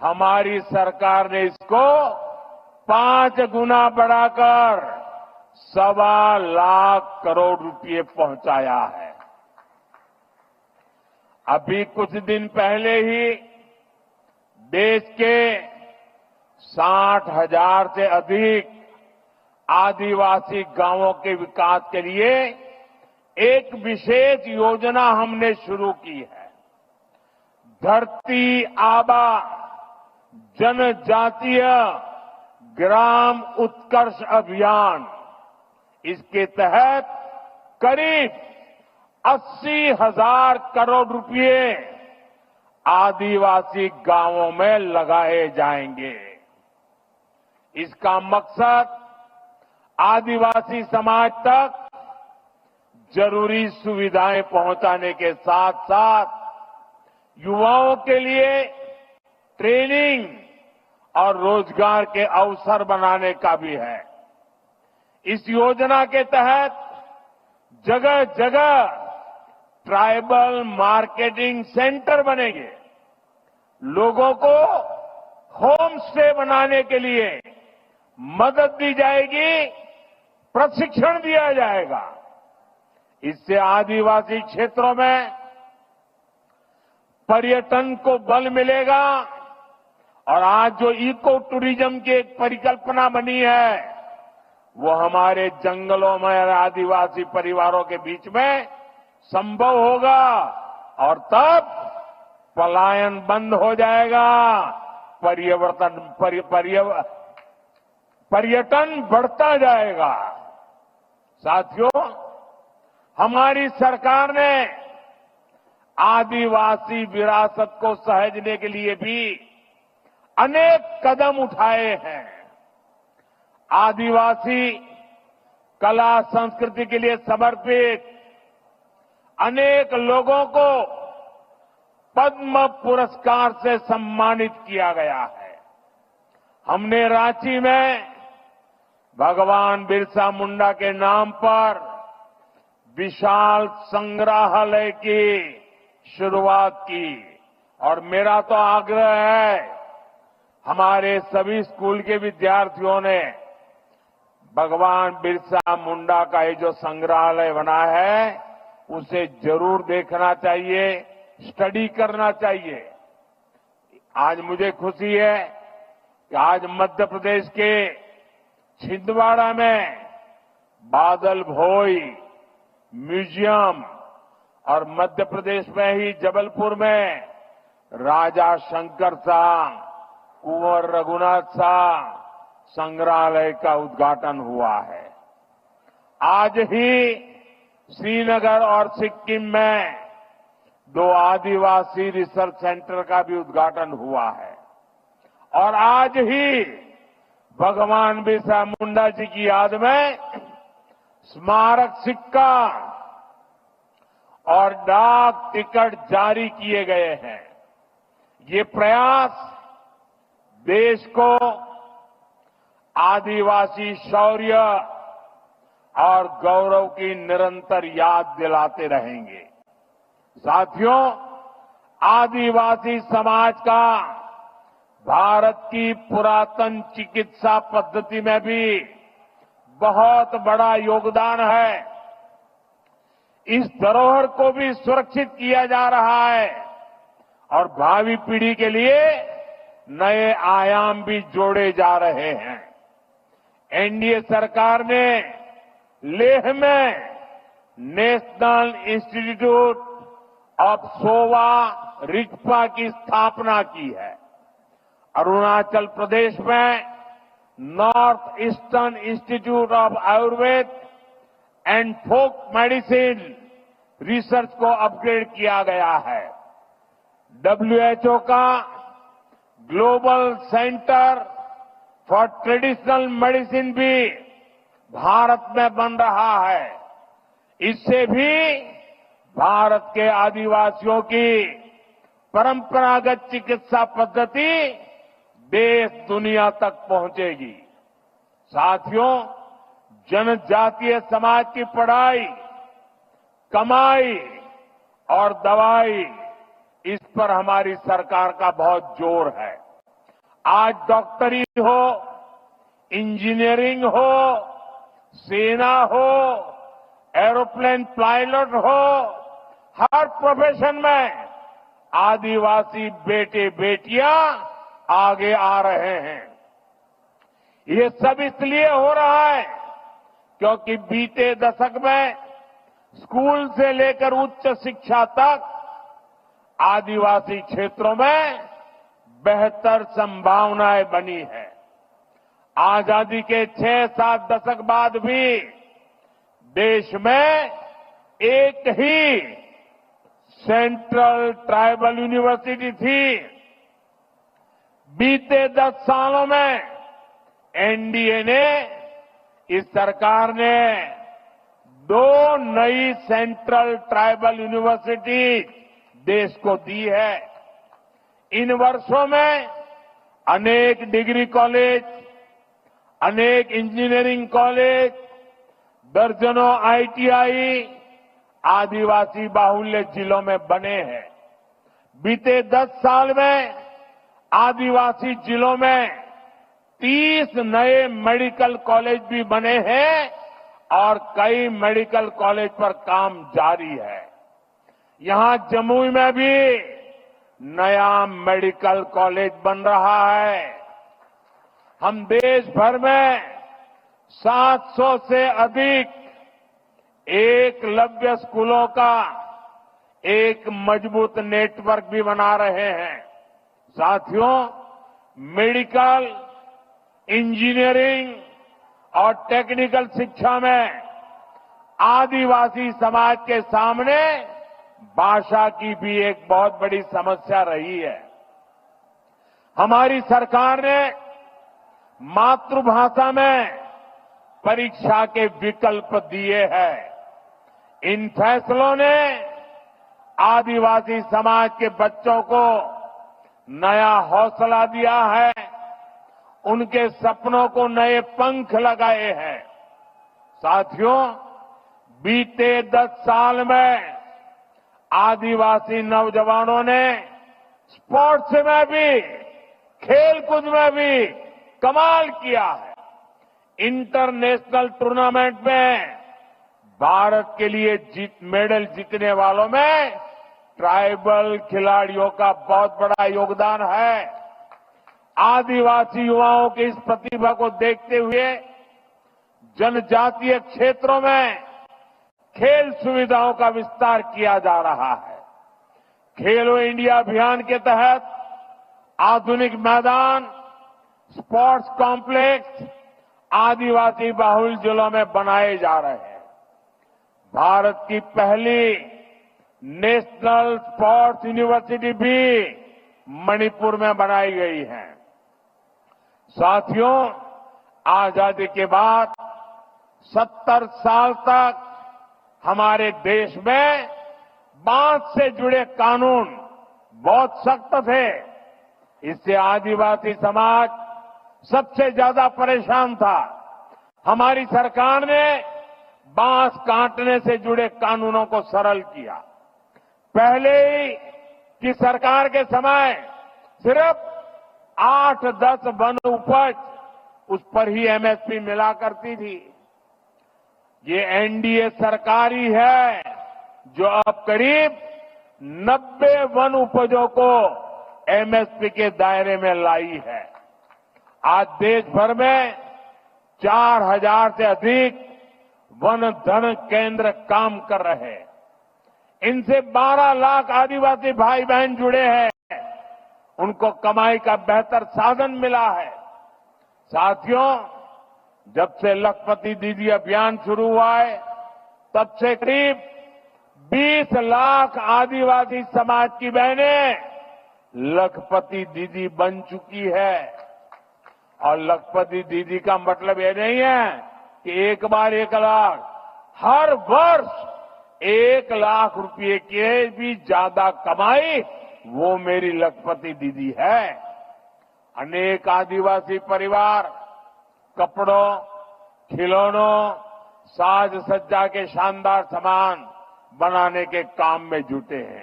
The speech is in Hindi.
हमारी सरकार ने इसको 5 गुना बढ़ाकर 1.25 करोड़ रुपए पहुंचाया है। अभी कुछ दिन पहले ही देश के 60,000 से अधिक आदिवासी गांवों के विकास के लिए एक विशेष योजना हमने शुरू की है। धरती आबा जनजातीय ग्राम उत्कर्ष अभियान, इसके तहत करीब 80,000 करोड़ रुपए आदिवासी गांवों में लगाए जाएंगे। इसका मकसद आदिवासी समाज तक जरूरी सुविधाएं पहुंचाने के साथ साथ युवाओं के लिए ट्रेनिंग और रोजगार के अवसर बनाने का भी है। इस योजना के तहत जगह जगह ट्राइबल मार्केटिंग सेंटर बनेंगे। लोगों को होम स्टे बनाने के लिए मदद दी जाएगी, प्रशिक्षण दिया जाएगा। इससे आदिवासी क्षेत्रों में पर्यटन को बल मिलेगा और आज जो इको टूरिज्म की एक परिकल्पना बनी है, वो हमारे जंगलों में आदिवासी परिवारों के बीच में संभव होगा और तब पलायन बंद हो जाएगा, पर्यटन बढ़ता जाएगा। साथियों, हमारी सरकार ने आदिवासी विरासत को सहेजने के लिए भी अनेक कदम उठाए हैं। आदिवासी कला संस्कृति के लिए समर्पित अनेक लोगों को पद्म पुरस्कार से सम्मानित किया गया है। हमने रांची में भगवान बिरसा मुंडा के नाम पर विशाल संग्रहालय की शुरुआत की और मेरा तो आग्रह है, हमारे सभी स्कूल के विद्यार्थियों ने भगवान बिरसा मुंडा का ये जो संग्रहालय बना है, उसे जरूर देखना चाहिए, स्टडी करना चाहिए। आज मुझे खुशी है कि आज मध्य प्रदेश के छिंदवाड़ा में बादल भोई म्यूजियम और मध्य प्रदेश में ही जबलपुर में राजा शंकर शाह, कुंवर रघुनाथ शाह संग्रहालय का उद्घाटन हुआ है। आज ही श्रीनगर और सिक्किम में 2 आदिवासी रिसर्च सेंटर का भी उद्घाटन हुआ है और आज ही भगवान बिरसा मुंडा जी की याद में स्मारक सिक्का और डाक टिकट जारी किए गए हैं। ये प्रयास देश को आदिवासी शौर्य और गौरव की निरंतर याद दिलाते रहेंगे। साथियों, आदिवासी समाज का भारत की पुरातन चिकित्सा पद्धति में भी बहुत बड़ा योगदान है। इस धरोहर को भी सुरक्षित किया जा रहा है और भावी पीढ़ी के लिए नए आयाम भी जोड़े जा रहे हैं। एनडीए सरकार ने लेह में national institute of Sowa Rigpa की स्थापना की है। अरुणाचल प्रदेश में north eastern institute of Ayurveda and folk medicine research को अपग्रेड किया गया है। डब्ल्यूएचओ का global centre for traditional medicine भी भारत में बन रहा है। इससे भी भारत के आदिवासियों की परंपरागत चिकित्सा पद्धति देश दुनिया तक पहुंचेगी। साथियों, जनजातीय समाज की पढ़ाई, कमाई और दवाई, इस पर हमारी सरकार का बहुत जोर है। आज डॉक्टरी हो, इंजीनियरिंग हो, सेना हो, एरोप्लेन पायलट हो, हर प्रोफेशन में आदिवासी बेटे बेटियां आगे आ रहे हैं। ये सब इसलिए हो रहा है क्योंकि बीते दशक में स्कूल से लेकर उच्च शिक्षा तक आदिवासी क्षेत्रों में बेहतर संभावनाएं बनी है। आजादी के 6-7 दशक बाद भी देश में एक ही सेंट्रल ट्राइबल यूनिवर्सिटी थी। बीते 10 सालों में एनडीए ने, इस सरकार ने 2 नई सेंट्रल ट्राइबल यूनिवर्सिटी देश को दी है। इन वर्षों में अनेक डिग्री कॉलेज, अनेक इंजीनियरिंग कॉलेज, दर्जनों आईटीआई आदिवासी बाहुल्य जिलों में बने हैं। बीते 10 साल में आदिवासी जिलों में 30 नए मेडिकल कॉलेज भी बने हैं और कई मेडिकल कॉलेज पर काम जारी है। यहां जमुई में भी नया मेडिकल कॉलेज बन रहा है। हम देश भर में 700 से अधिक एकलव्य स्कूलों का एक मजबूत नेटवर्क भी बना रहे हैं। साथियों, मेडिकल, इंजीनियरिंग और टेक्निकल शिक्षा में आदिवासी समाज के सामने भाषा की भी एक बहुत बड़ी समस्या रही है। हमारी सरकार ने मातृभाषा में परीक्षा के विकल्प दिए हैं। इन फैसलों ने आदिवासी समाज के बच्चों को नया हौसला दिया है, उनके सपनों को नए पंख लगाए हैं। साथियों, बीते 10 साल में आदिवासी नौजवानों ने स्पोर्ट्स में भी, खेलकूद में भी कमाल किया है। इंटरनेशनल टूर्नामेंट में भारत के लिए मेडल जीतने वालों में ट्राइबल खिलाड़ियों का बहुत बड़ा योगदान है। आदिवासी युवाओं की इस प्रतिभा को देखते हुए जनजातीय क्षेत्रों में खेल सुविधाओं का विस्तार किया जा रहा है। खेलो इंडिया अभियान के तहत आधुनिक मैदान, स्पोर्ट्स कॉम्प्लेक्स आदिवासी बाहुल जिलों में बनाए जा रहे हैं। भारत की पहली नेशनल स्पोर्ट्स यूनिवर्सिटी भी मणिपुर में बनाई गई है। साथियों, आजादी के बाद 70 साल तक हमारे देश में बांस से जुड़े कानून बहुत सख्त थे। इससे आदिवासी समाज सबसे ज्यादा परेशान था। हमारी सरकार ने बांस काटने से जुड़े कानूनों को सरल किया। पहले ही की सरकार के समय सिर्फ 8-10 वन उपज, उस पर ही एमएसपी मिला करती थी। ये एनडीए सरकार ही है जो अब करीब 90 वन उपजों को एमएसपी के दायरे में लाई है। आज देश भर में 4000 से अधिक वन धन केंद्र काम कर रहे हैं। इनसे 12 लाख आदिवासी भाई बहन जुड़े हैं। उनको कमाई का बेहतर साधन मिला है। साथियों, जब से लखपति दीदी अभियान शुरू हुआ है, तब से करीब 20 लाख आदिवासी समाज की बहनें लखपति दीदी बन चुकी है। और लखपति दीदी का मतलब ये नहीं है कि एक बार 1 लाख, हर वर्ष 1 लाख रुपए के भी ज्यादा कमाई वो मेरी लखपति दीदी है। अनेक आदिवासी परिवार कपड़ों, खिलौनों, साज सज्जा के शानदार सामान बनाने के काम में जुटे हैं।